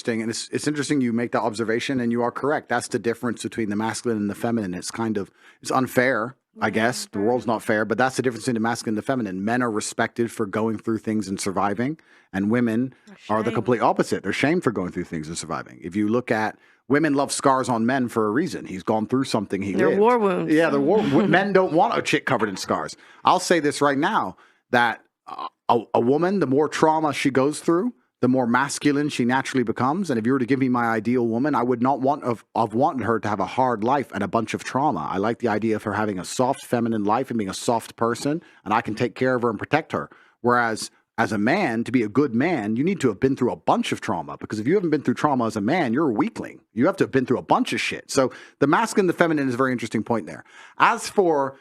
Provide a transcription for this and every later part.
interesting, and it's interesting you make that observation, and you are correct. That's the difference between the masculine and the feminine. It's unfair, I guess. The world's not fair, but that's the difference between the masculine and the feminine. Men are respected for going through things and surviving, and women are the complete opposite. They're shamed for going through things and surviving. If you look at women love scars on men for a reason. He's gone through something. They're war wounds. Yeah, men don't want a chick covered in scars. I'll say this right now, that a woman, the more trauma she goes through, the more masculine she naturally becomes. And if you were to give me my ideal woman, I would not want of wanted her to have a hard life and a bunch of trauma. I like the idea of her having a soft feminine life and being a soft person, and I can take care of her and protect her. Whereas as a man, to be a good man, you need to have been through a bunch of trauma, because if you haven't been through trauma as a man, you're a weakling. You have to have been through a bunch of shit. So the masculine and the feminine is a very interesting point there. As for,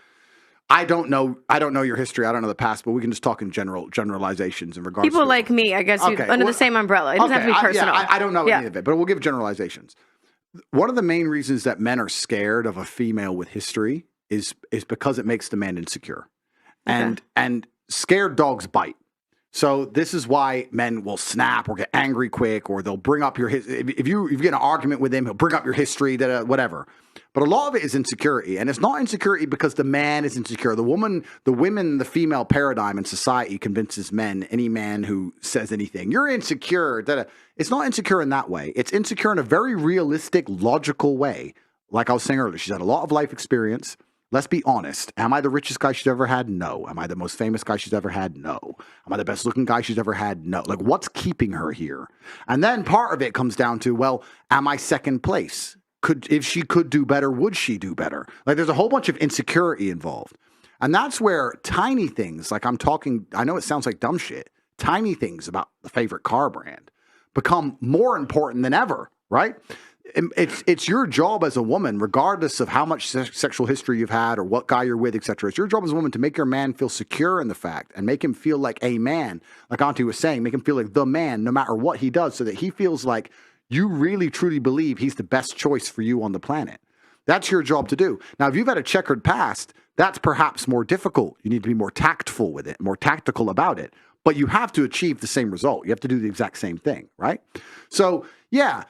I don't know your history. I don't know the past, but we can just talk in generalizations in regards people to like me, I guess, under the same umbrella. It doesn't have to be personal. I don't know any of it, but we'll give generalizations. One of the main reasons that men are scared of a female with history is because it makes the man insecure. And scared dogs bite. So this is why men will snap or get angry quick, or they'll bring up if you get in an argument with him, he'll bring up your history, whatever. But a lot of it is insecurity, and it's not insecurity because the man is insecure. The female paradigm in society convinces men, any man who says anything, you're insecure. It's not insecure in that way. It's insecure in a very realistic, logical way. Like I was saying earlier, she's had a lot of life experience. Let's be honest. Am I the richest guy she's ever had? No. Am I the most famous guy she's ever had? No. Am I the best looking guy she's ever had? No. Like, what's keeping her here? And then part of it comes down to, well, am I second place? If she could do better, would she do better? Like, there's a whole bunch of insecurity involved. And that's where tiny things, like I know it sounds like dumb shit, tiny things about the favorite car brand become more important than ever, right? It's your job as a woman, regardless of how much sexual history you've had or what guy you're with, etc. It's your job as a woman to make your man feel secure in the fact and make him feel like a man, like Auntie was saying, make him feel like the man no matter what he does, so that he feels like you really truly believe he's the best choice for you on the planet. That's your job to do. Now, if you've had a checkered past, that's perhaps more difficult. You need to be more tactful with it, more tactical about it. But you have to achieve the same result. You have to do the exact same thing, right? So, yeah,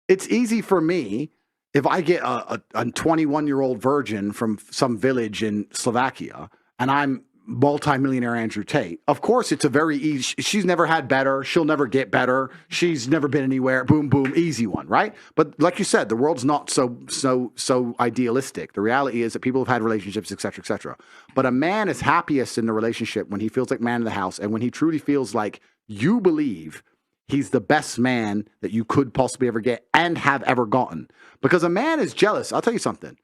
it's easy for me if I get a 21-year-old virgin from some village in Slovakia and I'm multimillionaire Andrew Tate. Of course, it's a very easy, she's never had better. She'll never get better. She's never been anywhere. Boom, boom, easy one, right? But like you said, the world's not so idealistic. The reality is that people have had relationships, et cetera, et cetera. But a man is happiest in the relationship when he feels like man of the house and when he truly feels like you believe he's the best man that you could possibly ever get and have ever gotten. Because a man is jealous. I'll tell you something.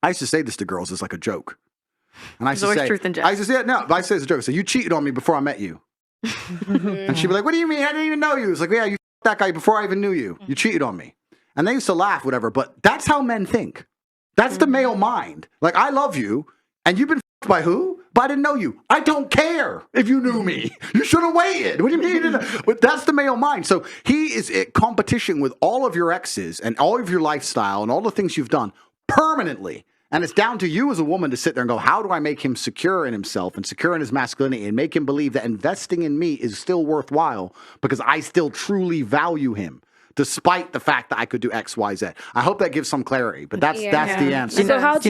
I used to say this to girls as like a joke. And I used to say, truth and jest. I used to say, no, but I say it's a joke. So you cheated on me before I met you. And she'd be like, what do you mean? I didn't even know you. It's like, yeah, you that guy before I even knew you. You cheated on me. And they used to laugh, whatever. But that's how men think. That's the male mind. Like, I love you. And you've been by who? But I didn't know you. I don't care if you knew me. You should have waited. What do you mean? But that's the male mind. So he is in competition with all of your exes and all of your lifestyle and all the things you've done permanently. And it's down to you as a woman to sit there and go, how do I make him secure in himself and secure in his masculinity and make him believe that investing in me is still worthwhile because I still truly value him, despite the fact that I could do X, Y, Z. I hope that gives some clarity, but that's the answer. So how do you